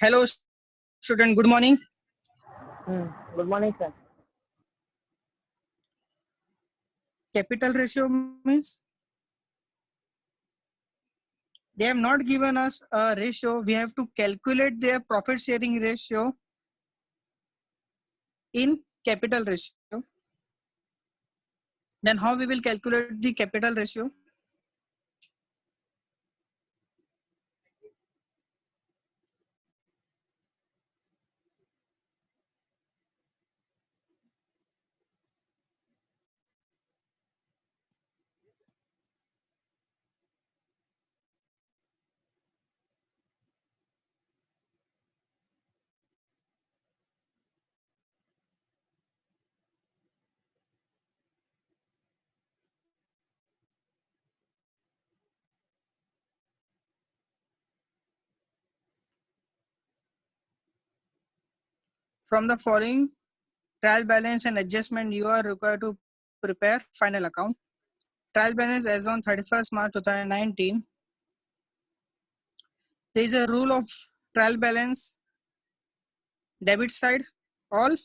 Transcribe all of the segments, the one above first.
Hello, student. Good morning. Good morning, sir. Capital ratio means they have not given us a ratio. We have to calculate their profit sharing ratio in capital ratio. Then how we will calculate the capital ratio? From the following trial balance and adjustment, you are required to prepare final account. Trial balance as on 31st March 2019. There is a rule of trial balance. Debit side, all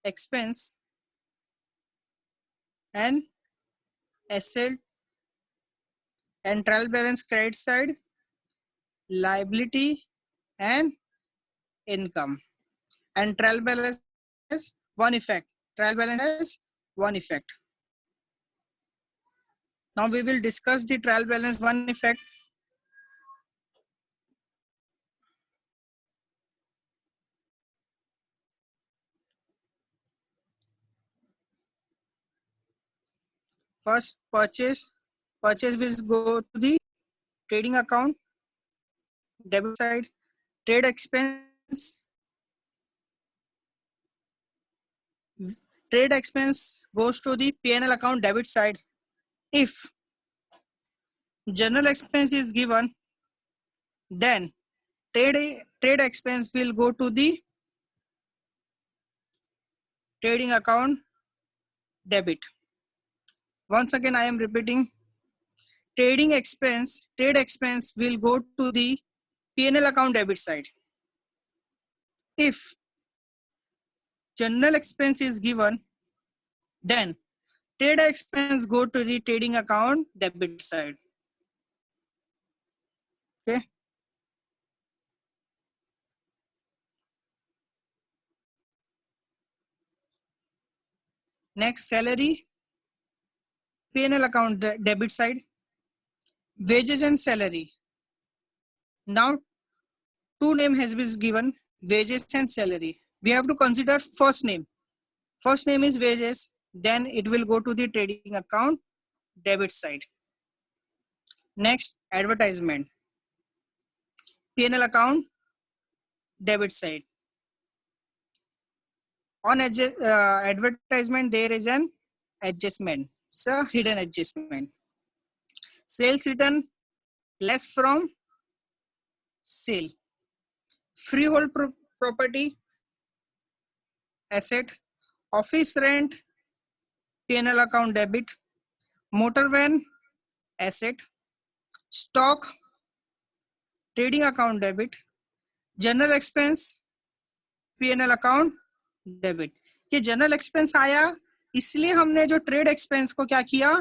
expense and asset, and trial balance credit side, liability and income. And trial balance has one effect. Trial balance has one effect. Now we will discuss the trial balance one effect. First, purchase. Purchase will go to the trading account, debit side. Trade expense. Trade expense goes to the P&L account, debit side. If general expense is given, then trade expense will go to the trading account, debit. Once again, I am repeating. Trade expense will go to the P&L account, debit side. If general expense is given, then trade expense go to the trading account, debit side. Okay. Next, salary, P&L account, debit side. Wages and salary. Now, two name has been given, wages and salary. We have to consider first name. First name is wages, then it will go to the trading account, debit side. Next, advertisement, P&L account, debit side. On advertisement, there is an adjustment, so hidden adjustment. Sales return less from sale. Freehold property, asset. Office rent, P&L account, debit. Motor van, asset. Stock, trading account, debit. General expense, P&L account, debit. ये general expense आया इसलिए हमने जो trade expense को क्या किया,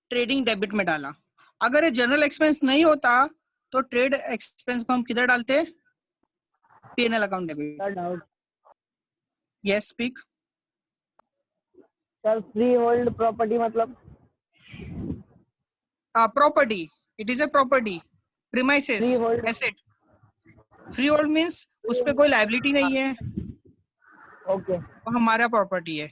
trading debit में डाला. अगर ये जनरल एक्सपेंस नहीं होता तो ट्रेड एक्सपेंस को हम किधर डालते, P&L account, debit. Yes, speak. Sir, freehold property मतलब property, it is a property. Premises, asset. Freehold means उस पे कोई लायबिलिटी नहीं है. ओके, वो हमारा प्रॉपर्टी है.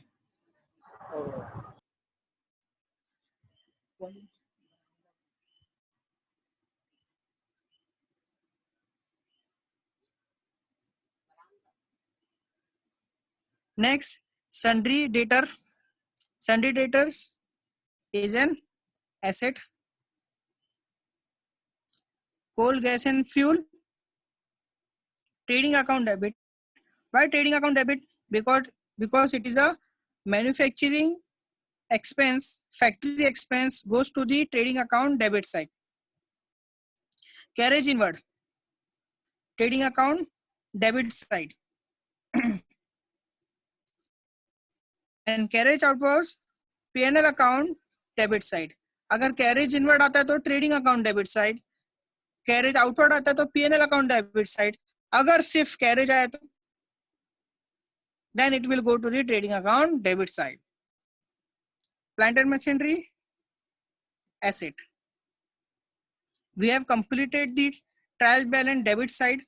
Next, sundry debtor. Sundry debtors is an asset. Coal, gas and fuel, trading account, debit. Why trading account, debit? Because it is a manufacturing expense, factory expense goes to the trading account, debit side. carriage inward, trading account debit side, and carriage outwards P&L account debit side. अगर carriage inward आता है तो trading account debit side, carriage outward आता है तो P&L account debit side. अगर सिर्फ carriage आया तो then it will go to the trading account debit side. Plant and machinery asset. We have completed the trial balance debit side.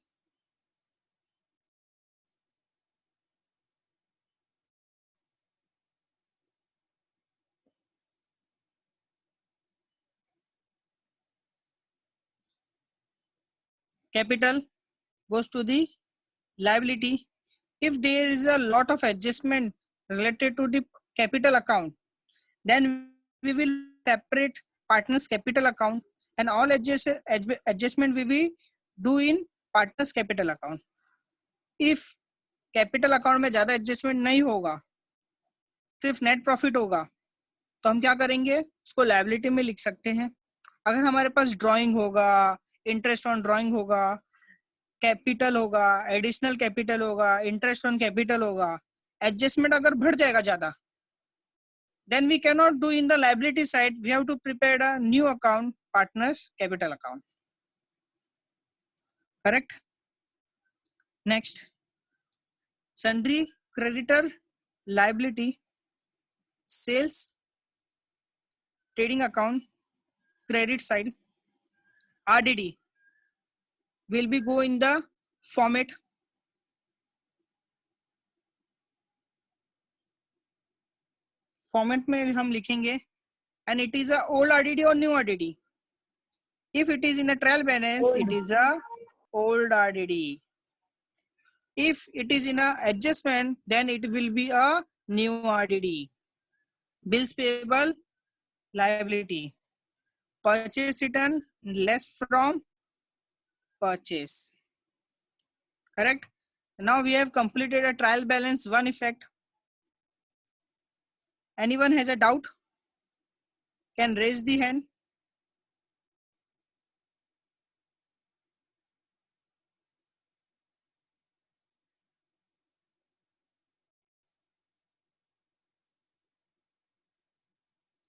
Capital goes to the liability. If there is a lot of adjustment related to the capital account, then we will separate partners capital account, and all adjustment we will do in partners capital account. If capital account में ज्यादा adjustment नहीं होगा, सिर्फ net profit होगा, तो हम क्या करेंगे, उसको liability में लिख सकते हैं. अगर हमारे पास ड्राइंग होगा, इंटरेस्ट ऑन ड्राइंग होगा, कैपिटल होगा, एडिशनल कैपिटल होगा, इंटरेस्ट ऑन कैपिटल होगा, एडजस्टमेंट अगर बढ़ जाएगा ज्यादा, then we cannot do in the liability side. We have to prepare a new account, partners capital account. Correct? Next, sundry creditor liability, sales trading account credit side, RDD will be go in the format में हम लिखेंगे, and it is a old RDD or new RDD. If it is in a trial balance, Old. it is a old RDD. If it is in a adjustment, then it will be a new RDD. Bills payable liability, purchase return less from purchase. Correct? Now we have completed a trial balance one effect. Anyone has a doubt? Can raise the hand.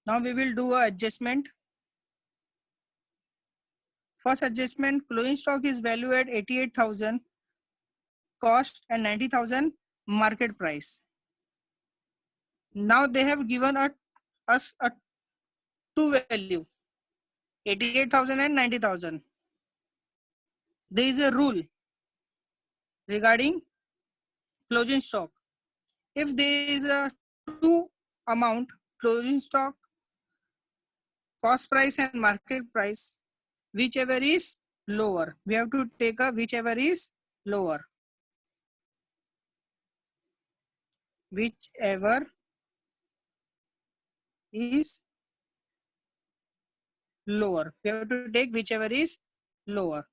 Now we will do a adjustment. First adjustment, closing stock is valued at 88,000 cost and 90,000 market price. Now they have given us a two value, 88,000 and 90,000. There is a rule regarding closing stock. If there is a two amount, closing stock, cost price and market price, whichever is lower, we have to take a whichever is lower. Whichever is lower. We have to take whichever is lower.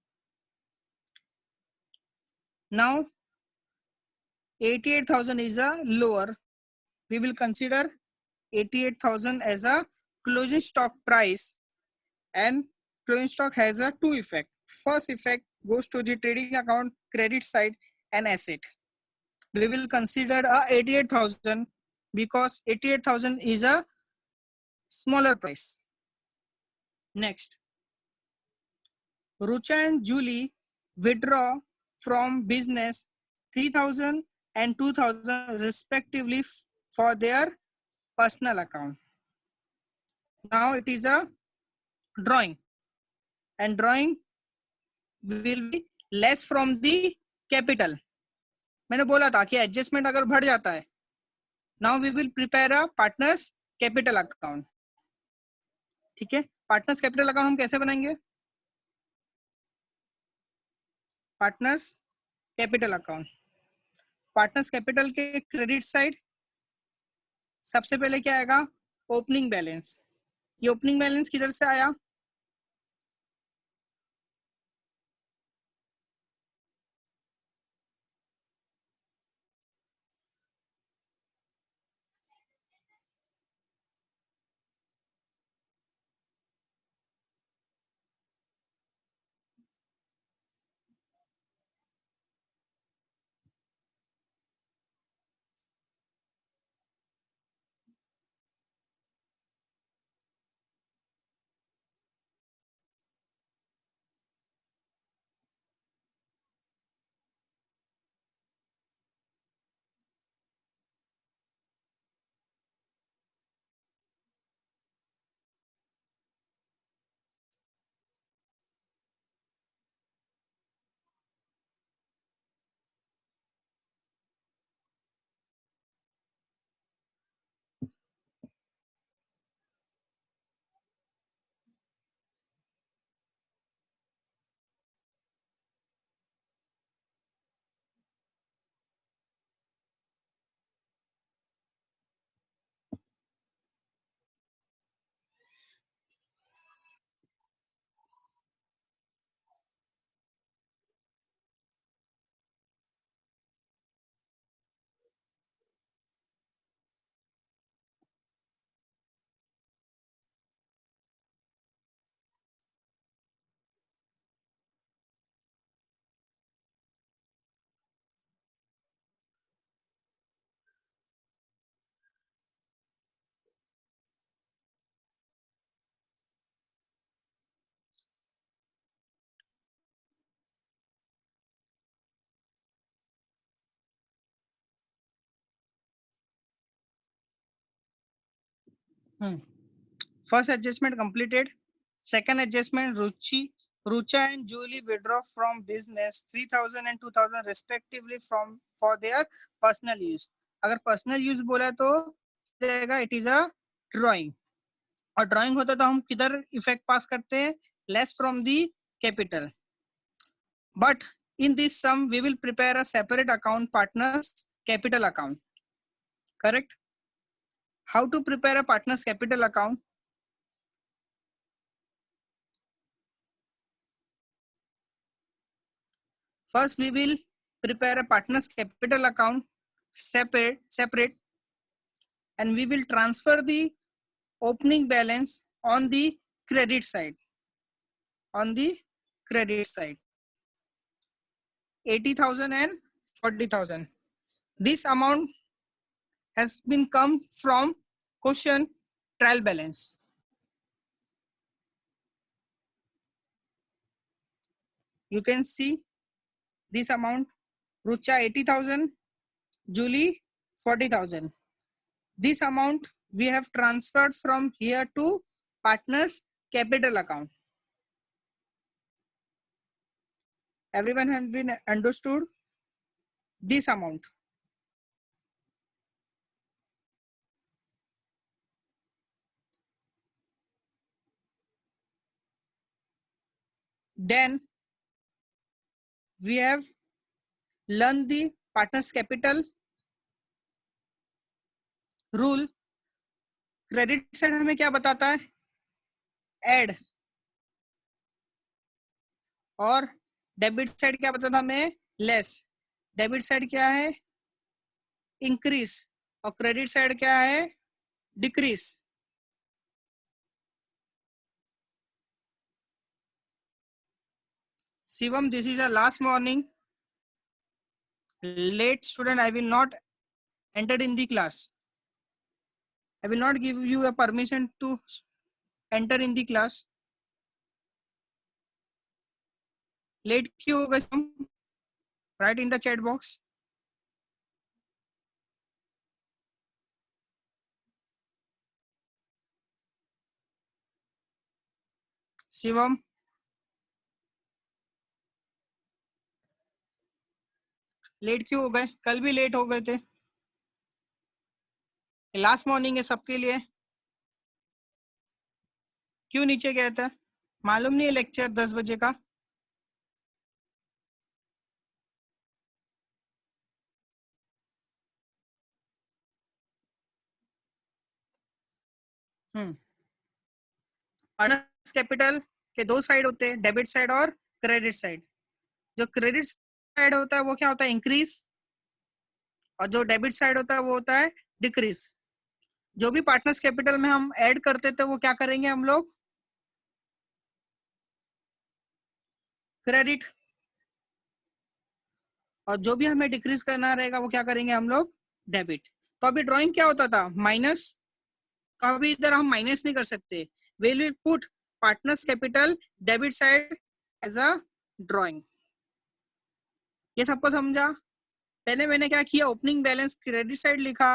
Now 88,000 is a lower. We will consider 88,000 as a closing stock price, and closing stock has a two effect. First effect goes to the trading account credit side and asset. We will consider a 88,000 because 88,000 is a smaller price. Next, Rucha and Julie withdraw from business 3,000 and 2,000 respectively for their personal account. Now it is a drawing, and drawing will be less from the capital. मैंने बोला था कि adjustment अगर बढ़ जाता है, now we will prepare a partners capital account. ठीक है, पार्टनर्स कैपिटल अकाउंट हम कैसे बनाएंगे? Partners capital account, partners capital के क्रेडिट साइड सबसे पहले क्या आएगा? Opening balance. ये ओपनिंग बैलेंस किधर से आया? First adjustment completed. Second adjustment, Rucha and Julie withdraw from business 3,000 and 2,000 respectively from for their personal use. अगर personal use बोला तो जाएगा it is a drawing. और drawing होता तो हम किधर effect pass करते हैं? Less from the capital. But in this sum we will prepare a separate account, partners capital account. Correct? How to prepare a partners capital account? First, we will prepare a partner's capital account separate, and we will transfer the opening balance on the credit side. On the credit side, 80,000 and 40,000. This amount has been come from question trial balance. You can see this amount, Rucha 80,000, Julie 40,000. This amount we have transferred from here to partners capital account. Everyone has been understood this amount. Then we have learned the partners capital rule. Credit side हमें क्या बताता है? Add. और debit side क्या बताता है हमें? Less. Debit side क्या है? इंक्रीज. और क्रेडिट साइड क्या है? Decrease. Shivam, this is the last morning. Late student, I will not enter in the class. I will not give you a permission to enter in the class. Late क्यों हो गए? Write in the chat box. Shivam, late क्यों हो गए? कल भी late हो गए थे. लास्ट मॉर्निंग है सबके लिए. क्यों नीचे गया था? मालूम नहीं है लेक्चर 10 बजे का? पार्टनर्स कैपिटल के दो साइड होते हैं, डेबिट साइड और क्रेडिट साइड. जो क्रेडिट साइड होता है वो क्या होता है? इंक्रीज. और जो डेबिट साइड होता है वो होता है डिक्रीज. जो भी पार्टनर्स कैपिटल में हम ऐड करते थे वो क्या करेंगे हम लोग? क्रेडिट. और जो भी हमें डिक्रीज करना रहेगा वो क्या करेंगे हम लोग? डेबिट. तो अभी ड्राइंग क्या होता था? माइनस. कभी इधर हम माइनस नहीं कर सकते. We will put partners capital debit side as a drawing. ये सबको समझा? पहले मैंने क्या किया? ओपनिंग बैलेंस क्रेडिट साइड लिखा,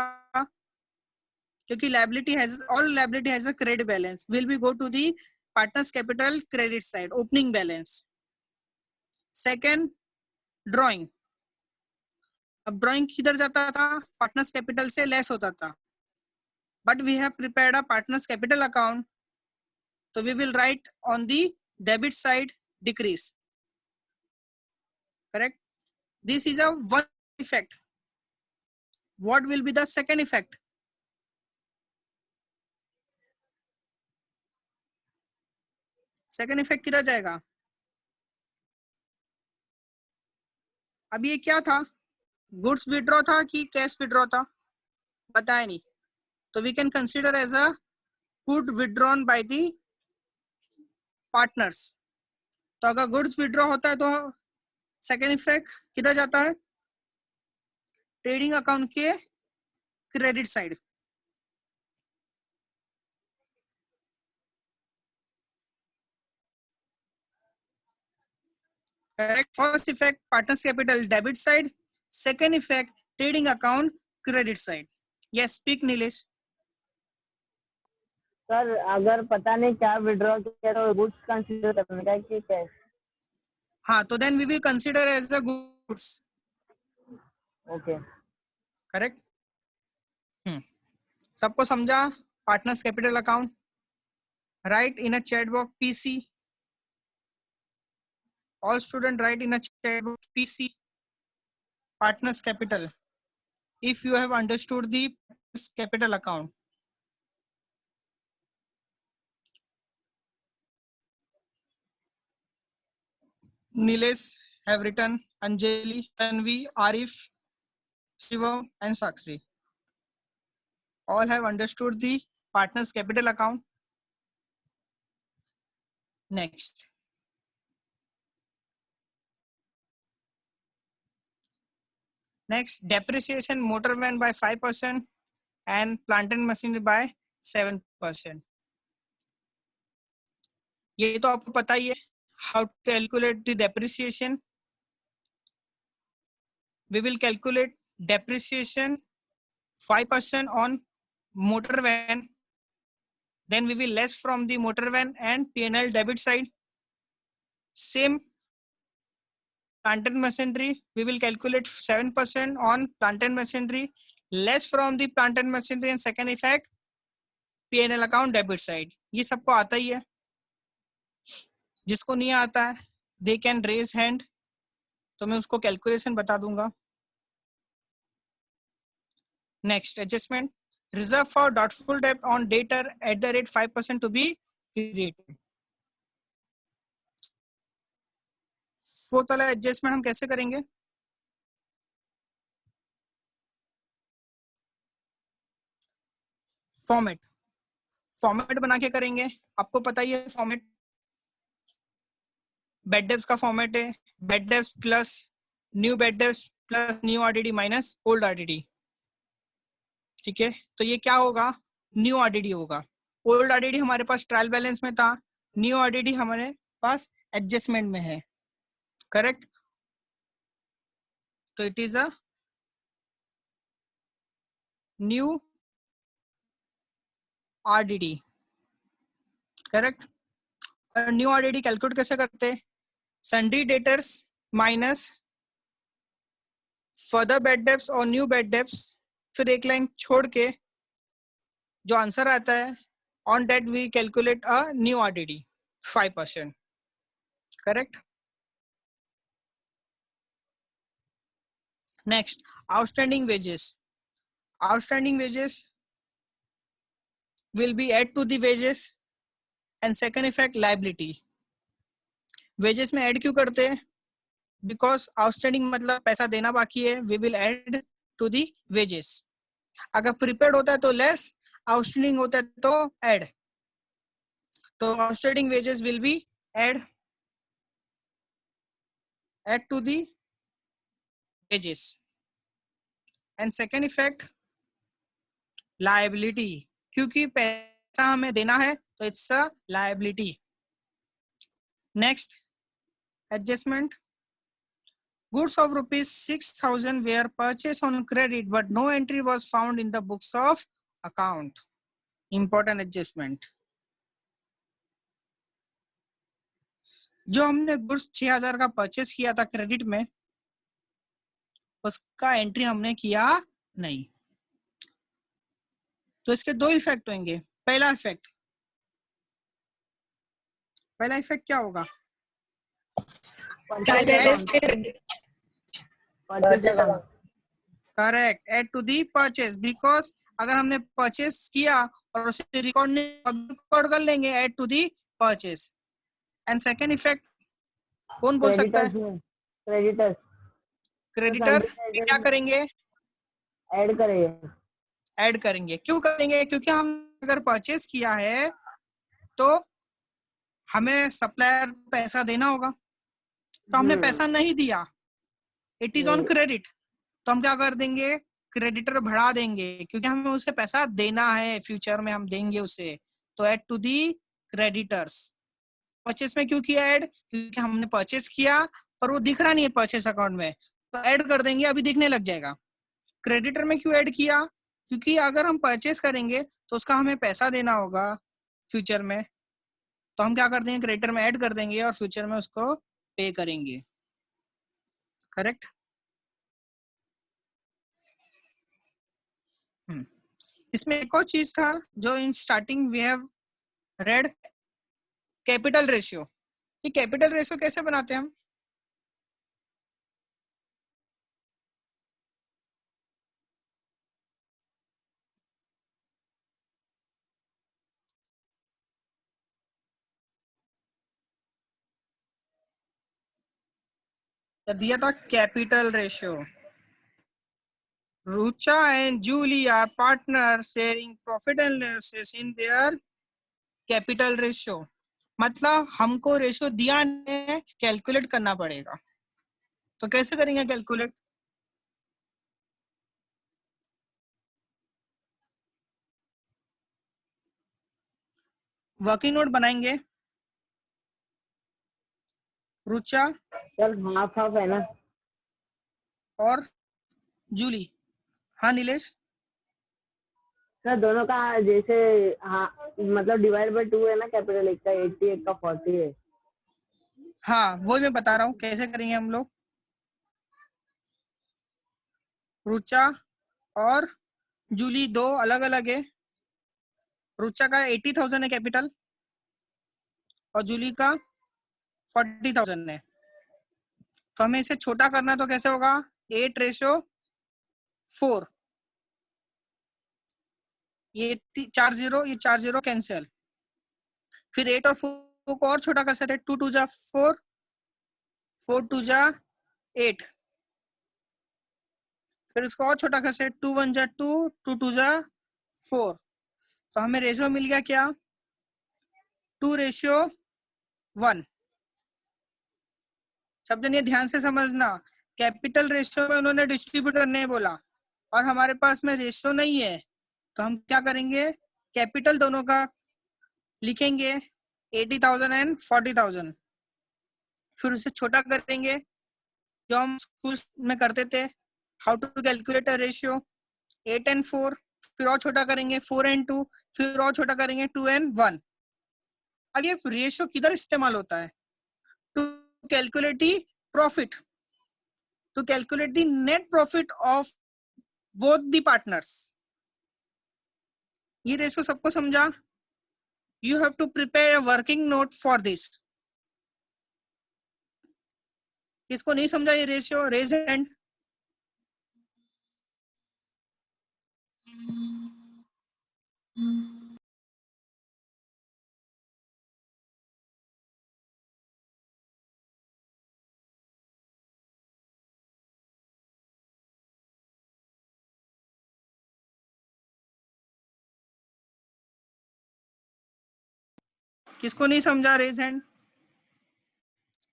क्योंकि liability has all liability has a credit balance. Will be go to the partners capital credit side opening balance. Second, drawing. अब ड्राइंग किधर जाता था? पार्टनर्स कैपिटल से लेस होता था. But we have prepared a partners capital account, so we will write on the debit side decrease. Correct? This is a one effect. What will be the second effect? Second effect किधर जाएगा? अब ये क्या था? Goods withdraw था कि cash withdraw था? बताया नहीं. तो we can consider as a good withdrawn by the partners. तो अगर गुड्स विड्रॉ होता है तो सेकेंड इफेक्ट किधर जाता है? ट्रेडिंग अकाउंट के credit side. Correct. First effect, partners capital debit side. Second effect, trading account credit side. Yes, speak Nilesh. Sir अगर पता नहीं क्या विड्रॉ किया तो गुड्स कंसीडर करने का कि कैश? हाँ, तो then we will consider as the goods. Okay correct. सबको समझा? Partners capital account. Write in a chat box PC. All student write in a chat box PC partners capital if you have understood the capital account. Nilesh have written, Anjali, Tanvi, Arif, Shivam and Sakshi. All have understood the partners capital account. Next. Next, depreciation motor van by 5% and plant and machinery by 7%. ये तो आपको पता ही है. How to calculate the depreciation? We will calculate depreciation 5% on motor van. Then we will less from the motor van and P&L debit side. Same plant and machinery, we will calculate 7% on plant and machinery, less from the plant and machinery and second effect P&L account debit side. ये सबको आता ही है. जिसको नहीं आता है they can raise hand, तो मैं उसको कैलकुलेशन बता दूंगा. Next, adjustment. Reserve for doubtful debt on debtor at the rate 5% to be created. Fourth वाला एडजस्टमेंट हम कैसे करेंगे? फॉर्मेट बना के करेंगे. आपको पता ही है फॉर्मेट. बेड डेब्स का फॉर्मेट है bed debts plus new bad debts plus new RDD minus old RDD. ठीक है, तो ये क्या होगा? न्यू आरडीडी होगा. ओल्ड आरडीडी हमारे पास ट्रायल बैलेंस में था, न्यू आरडीडी हमारे पास एडजस्टमेंट में है. करेक्ट. तो it is a new RDD. Correct. New RDD calculate कैसे करते हैं? Sundry debtors minus further bad debts और न्यू बेड डेब्स, फिर एक लाइन छोड़ के जो आंसर आता है on date we calculate a new RDD 5%. Correct. Next, outstanding wages. Outstanding wages will be add to the wages and second effect liability. wages में add क्यों करते हैं? Because outstanding मतलब पैसा देना बाकी है. We will add to the wages. अगर prepaid होता है तो less, outstanding होता है तो add. तो outstanding wages will be add to the wages. And second effect liability. क्योंकि पैसा हमें देना है तो it's a liability. Next, adjustment. Goods of rupees 6,000 were purchased on credit, but no entry was found in the books of account. Important adjustment. जो हमने goods 6,000 का purchase किया था क्रेडिट में, उसका एंट्री हमने किया नहीं. तो इसके दो इफेक्ट होंगे. पहला इफेक्ट क्या होगा? Correct, add to the purchase. Because अगर हमने परचेस किया और उसे रिकॉर्ड कर लेंगे add to the purchase. And second effect कौन बोल सकता है? क्रेडिटर क्या करेंगे? ऐड करेंगे. क्यों करेंगे? क्योंकि हम अगर परचेस किया है तो हमें सप्लायर पैसा देना होगा, तो हमने पैसा नहीं दिया, इट इज ऑन क्रेडिट, तो हम क्या कर देंगे? क्रेडिटर बढ़ा देंगे क्योंकि हमें उसे पैसा देना है, फ्यूचर में हम देंगे उसे. तो add to the creditors. Purchase में क्यों किया ऐड? क्योंकि हमने परचेस किया पर वो दिख रहा नहीं है परचेस अकाउंट में, तो ऐड कर देंगे, अभी दिखने लग जाएगा. क्रेडिटर में क्यों ऐड किया? क्योंकि अगर हम परचेस करेंगे तो उसका हमें पैसा देना होगा, फ्यूचर में, तो हम क्या कर देंगे, क्रेडिटर में ऐड कर देंगे और फ्यूचर में उसको पे करेंगे। करेक्ट। इसमें एक और चीज था जो in starting we have read, capital ratio. ये कैपिटल रेशियो कैसे बनाते हैं हम? दिया था capital ratio. Rucha and Julie are partners sharing profit and losses in their capital ratio। मतलब हमको रेशियो दिया है, कैलकुलेट करना पड़ेगा। तो कैसे करेंगे कैलकुलेट? वर्किंग नोट बनाएंगे। रुचा सर हाफ हाफ है ना? और जूली। हाँ नीलेश। सर दोनों का जैसे, हाँ मतलब डिवाइड बाय 2 है ना, कैपिटल एक का 80 एक का 40 है। हाँ वही मैं बता रहा हूँ कैसे करेंगे हम लोग। रुचा और जूली दो अलग अलग है। रुचा का 80,000 है कैपिटल और जूली का 40,000 है। तो हमें इसे छोटा करना है, तो कैसे होगा? 8:4। ये 4 0, ये 4 0 कैंसिल। फिर 8 और 4 को और छोटा कर सकते हैं। 2 2 जा 4, 4 2 जा 8। फिर इसको और छोटा कर सकते हैं। 2 1 जा 2, 2 2 जा 4। तो हमें रेशियो मिल गया क्या? 2:1। शब्द ये ध्यान से समझना, कैपिटल रेशियो में उन्होंने डिस्ट्रीब्यूट करने बोला और हमारे पास में रेशियो नहीं है, तो हम क्या करेंगे, कैपिटल दोनों का लिखेंगे 80,000 एंड 40,000। फिर उसे छोटा करेंगे जो हम स्कूल में करते थे, how to calculate a ratio. 8 and 4, फिर और छोटा करेंगे 4 एंड 2, फिर और छोटा करेंगे 2 एंड 1। अब ये रेशियो किधर इस्तेमाल होता है? To calculate the profit, to calculate the net profit of both the partners. ये रेशियो सबको समझा? You have to prepare a working note for this. किसको नहीं समझा ये रेशियो? Raise hand. किसको नहीं समझा? Raise hand.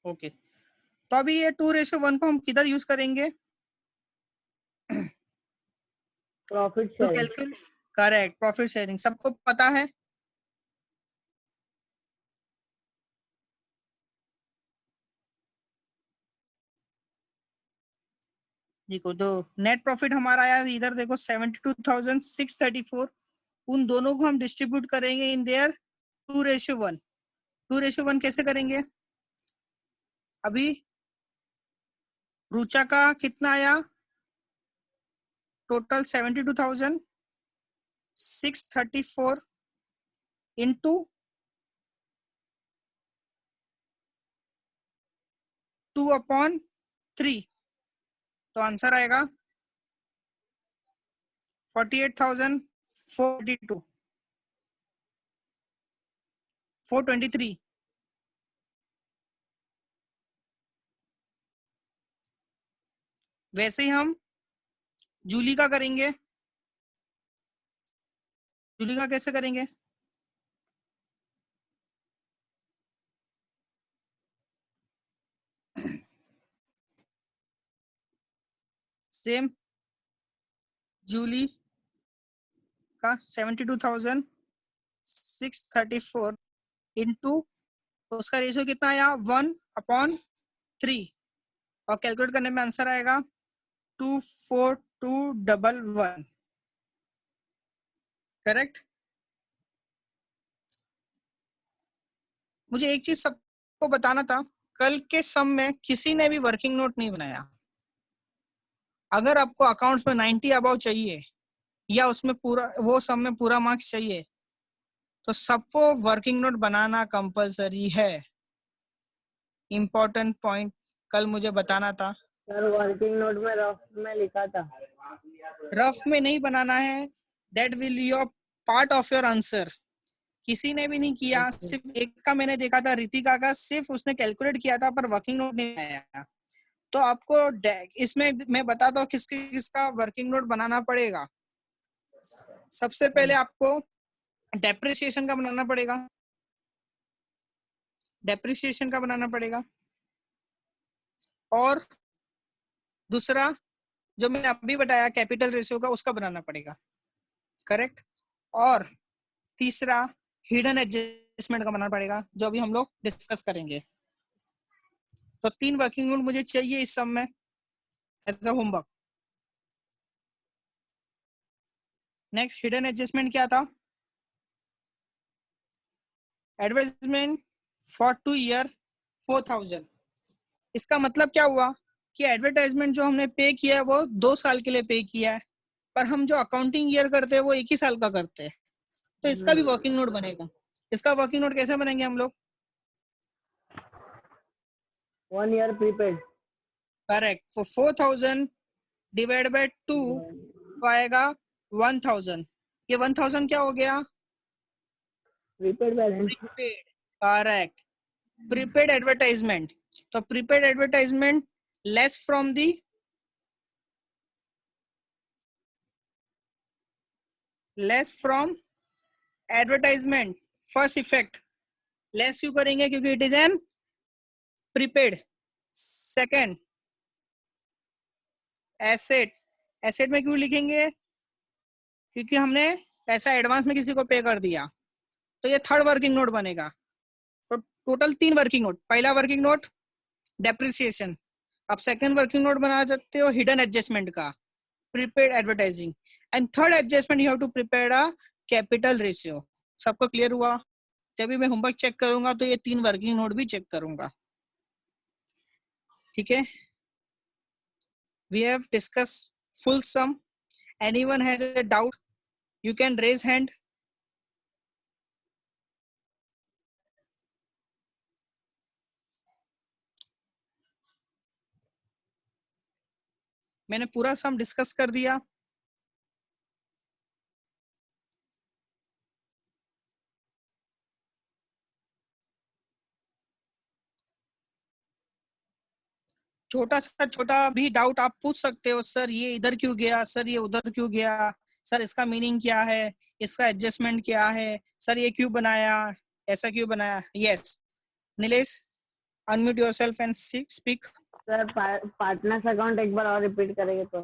ओके, तो अभी ये 2:1 को हम किधर यूज करेंगे? Profit to sharing. Calculate, correct, profit sharing सबको पता है। देखो तो नेट प्रॉफिट हमारा आया इधर, देखो 72,634। उन दोनों को हम डिस्ट्रीब्यूट करेंगे इन देयर 2:1। 2:1 कैसे करेंगे? अभी रुचा का कितना आया टोटल? 72,634 इंटू 2/3, तो आंसर आएगा 48,422, 423। वैसे ही हम जूली का करेंगे। जूली का कैसे करेंगे? सेम, जूली का 72,634 इंटू, उसका रेशियो कितना आया 1/3, और कैलकुलेट करने में आंसर आएगा 24211। करेक्ट। मुझे एक चीज सबको बताना था, कल के सम में किसी ने भी वर्किंग नोट नहीं बनाया। अगर आपको अकाउंट्स में 90 अबाउ चाहिए या उसमें पूरा वो सम में पूरा मार्क्स चाहिए तो सबको वर्किंग नोट बनाना कंपलसरी है। इंपॉर्टेंट पॉइंट कल मुझे बताना था। सर वर्किंग नोट में रफ में लिखा था। रफ में नहीं बनाना है, that will your part of your answer. किसी ने भी नहीं किया, सिर्फ एक का मैंने देखा था, रितिका का, सिर्फ उसने कैलकुलेट किया था पर वर्किंग नोट नहीं आया। तो आपको इसमें मैं बताता हूँ किसका वर्किंग नोट बनाना पड़ेगा। सबसे पहले आपको डेप्रिसिएशन का बनाना पड़ेगा, डेप्रिसिएशन का बनाना पड़ेगा। और दूसरा जो मैंने अभी बताया कैपिटल रेशियो का, उसका बनाना पड़ेगा, करेक्ट। और तीसरा हिडन एडजस्टमेंट का बनाना पड़ेगा, जो अभी हम लोग डिस्कस करेंगे। तो 3 वर्किंग नोट मुझे चाहिए इस सब में as a homework. Next hidden adjustment क्या था? Advertisement for 2 year 4000। इसका मतलब क्या हुआ कि एडवर्टाइजमेंट जो हमने पे किया है वो 2 साल के लिए पे किया है, पर हम जो अकाउंटिंग ईयर करते हैं वो 1 ही साल का करते हैं। तो इसका भी वर्किंग नोट बनेगा। इसका वर्किंग नोट कैसे बनेंगे हम लोग? 1 year prepaid. Correct. For 4000 divide by 2 तो आएगा 1000। ये 1000 क्या हो गया? Prepaid balance. Prepaid. Correct, prepaid advertisement. तो prepaid advertisement less from the less from advertisement. First effect less क्यों करेंगे? क्योंकि it is an prepaid. Second asset. Asset में क्यों लिखेंगे? क्योंकि हमने पैसा एडवांस में किसी को पे कर दिया। तो ये थर्ड वर्किंग नोट बनेगा। तो टोटल 3 वर्किंग नोट। पहला वर्किंग नोट डेप्रिसिएशन। अब सेकंड वर्किंग नोट बना सकते हो हिडन एडजस्टमेंट का, prepaid advertising. And third adjustment you have to prepare a capital ratio. सबको क्लियर हुआ? जब भी मैं होमवर्क चेक करूंगा तो ये 3 वर्किंग नोट भी चेक करूंगा, ठीक है। We have discussed full sum. Anyone has a doubt, you can raise hand. मैंने पूरा सम डिस्कस कर दिया। छोटा भी डाउट आप पूछ सकते हो, सर ये इधर क्यों गया, सर ये उधर क्यों गया, सर इसका मीनिंग क्या है, इसका एडजस्टमेंट क्या है, सर ये क्यों बनाया, ऐसा क्यों बनाया। Yes Nilesh, unmute yourself and speak. Sir partners account एक बार और रिपीट करेंगे तो।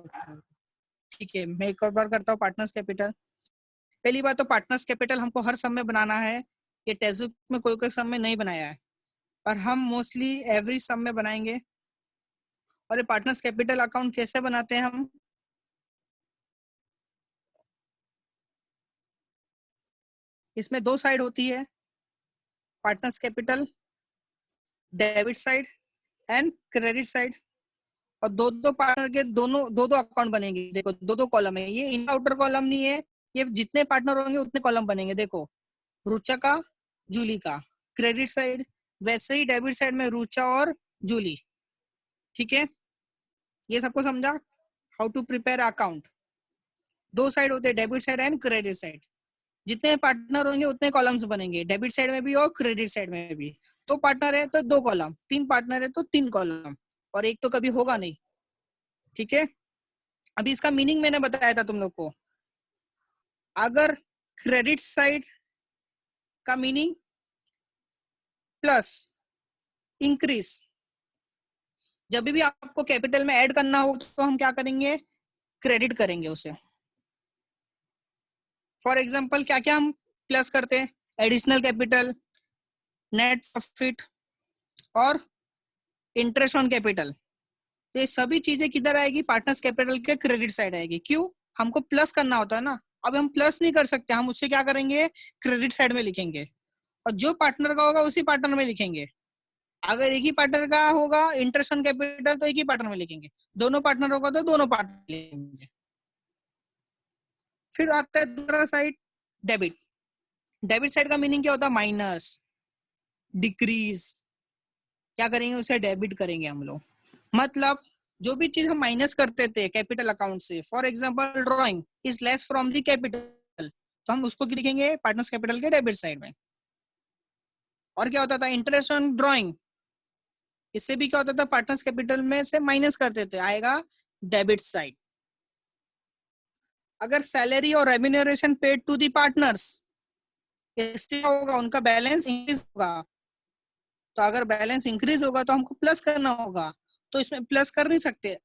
ठीक है, मैं एक और बार करता हूँ। पार्टनर्स कैपिटल, पहली बात तो पार्टनर्स कैपिटल हमको हर सम में बनाना है। ये टेक्स्ट में कोई कोई सम में नहीं बनाया है, पर हम मोस्टली एवरी सम में बनाएंगे। और ये पार्टनर्स कैपिटल अकाउंट कैसे बनाते हैं हम? इसमें 2 साइड होती है, partners capital debit side and credit side. और दो पार्टनर के दो अकाउंट बनेंगे। देखो 2 कॉलम है, ये इन आउटर कॉलम नहीं है, ये जितने पार्टनर होंगे उतने कॉलम बनेंगे। देखो रुचा का, जूली का क्रेडिट साइड, वैसे ही डेबिट साइड में रुचा और जूली, ठीक है। ये सबको समझा how to prepare account? 2 side होते हैं, debit side and credit side. जितने पार्टनर होंगे उतने कॉलम्स बनेंगे, डेबिट साइड में भी और क्रेडिट साइड में भी। 2 पार्टनर है तो 2 कॉलम, 3 पार्टनर है तो 3 कॉलम, और एक तो कभी होगा नहीं, ठीक है। अभी इसका मीनिंग मैंने बताया था तुम लोग को। अगर क्रेडिट साइड का मीनिंग प्लस इंक्रीज, जब भी आपको कैपिटल में ऐड करना हो तो हम क्या करेंगे? क्रेडिट करेंगे उसे। फॉर एग्जांपल क्या क्या हम प्लस करते हैं? एडिशनल कैपिटल, नेट प्रॉफिट और इंटरेस्ट ऑन कैपिटल। तो ये सभी चीजें किधर आएगी? पार्टनर्स कैपिटल के क्रेडिट साइड आएगी। क्यों? हमको प्लस करना होता है ना। अब हम प्लस नहीं कर सकते, हम उससे क्या करेंगे? क्रेडिट साइड में लिखेंगे। और जो पार्टनर का होगा उसी पार्टनर में लिखेंगे। अगर एक ही पार्टनर का होगा इंटरेस्ट ऑन कैपिटल तो एक ही पार्टनर में लिखेंगे, दोनों पार्टनर होगा तो दोनों पार्टनर लिखेंगे। फिर आता है दूसरा साइड, डेबिट। डेबिट साइड का मीनिंग क्या होता है? Minus, decrease. क्या करेंगे? उसे डेबिट करेंगे हम लोग। मतलब जो भी चीज हम माइनस करते थे कैपिटल अकाउंट से, for example drawing is less from the capital, तो हम उसको लिखेंगे पार्टनर्स कैपिटल के डेबिट साइड में। और क्या होता था? इंटरेस्ट ऑन ड्राइंग, इससे भी क्या होता था? पार्टनर्स कैपिटल में से माइनस करते थे, आएगा डेबिट साइड। अगर सैलरी और remuneration paid to the partners, इससे क्या होगा? उनका बैलेंस इंक्रीज होगा। तो अगर बैलेंस इंक्रीज होगा तो हमको प्लस करना होगा, तो इसमें प्लस कर नहीं सकते,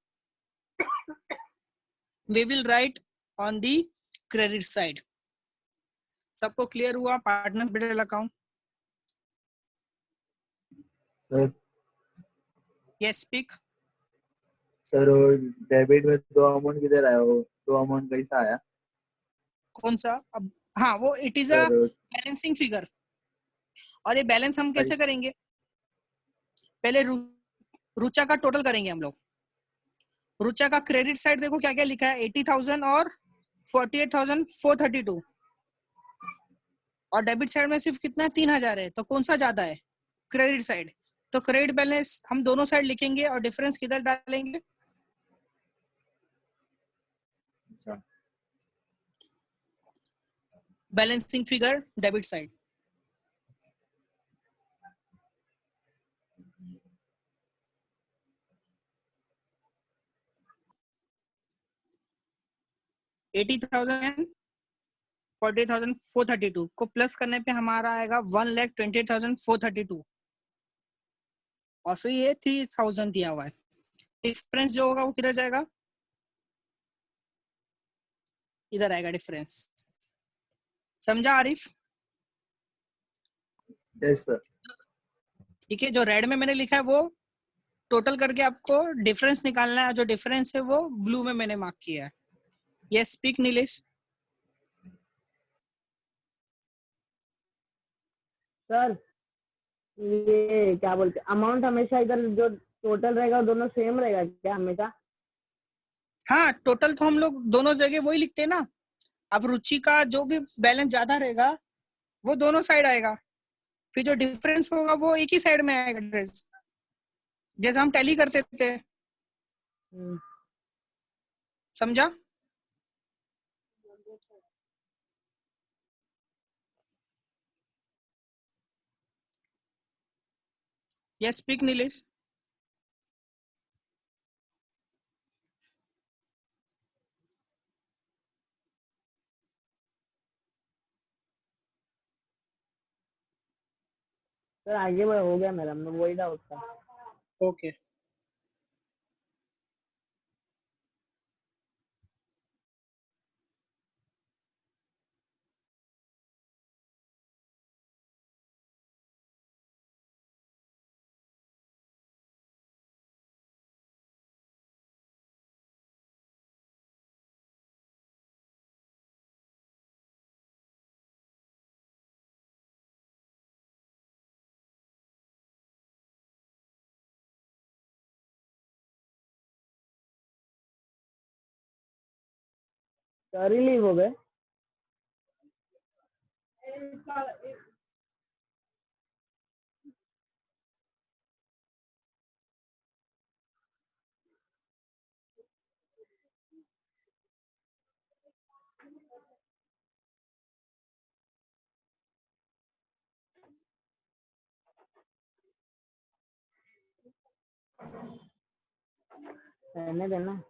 we will write on the credit side. सबको क्लियर हुआ partner capital account? Sir yes speak. Sir debit में दो अमाउंट किधर आया? वो दो अमाउंट कैसा आया कौन सा? अब हाँ, वो it is a sir? Balancing figure. और ये बैलेंस हम कैसे करेंगे? पहले रुचा का टोटल करेंगे हम लोग। रुचा का क्रेडिट साइड देखो क्या क्या लिखा है, 80,000 और 48,432। और डेबिट साइड में सिर्फ कितना है? 3,000 है। तो कौन सा ज्यादा है? Credit side. तो क्रेडिट बैलेंस हम दोनों साइड लिखेंगे और डिफरेंस किधर डालेंगे? अच्छा बैलेंसिंग फिगर डेबिट साइड। $80,000 48,432 को प्लस करने पे हमारा आएगा 1,28,432। और फिर ये 3,000 दिया हुआ है, डिफरेंस जो होगा वो किधर जाएगा? इधर आएगा डिफरेंस। समझा आरिफ? Yes sir. ठीक है, जो रेड में मैंने लिखा है वो टोटल करके आपको डिफरेंस निकालना है, जो डिफरेंस है वो ब्लू में मैंने मार्क किया है। Yes speak Nilesh. सर ये क्या बोलते हैं, अमाउंट हमेशा इधर जो टोटल रहेगा वो दोनों सेम रहेगा क्या हमेशा? हाँ, टोटल तो हम लोग दोनों जगह वही लिखते हैं ना। अब रुचि का जो भी बैलेंस ज्यादा रहेगा वो दोनों साइड आएगा, फिर जो डिफरेंस होगा वो एक ही साइड में आएगा, जैसे हम टैली करते थे। हम्म, समझा? Yes speak Nilesh. सर आगे बढ़ हो गया मेरा, मैं वही डाउट था। ओके। सर रिलीव हो गए। रहने देना।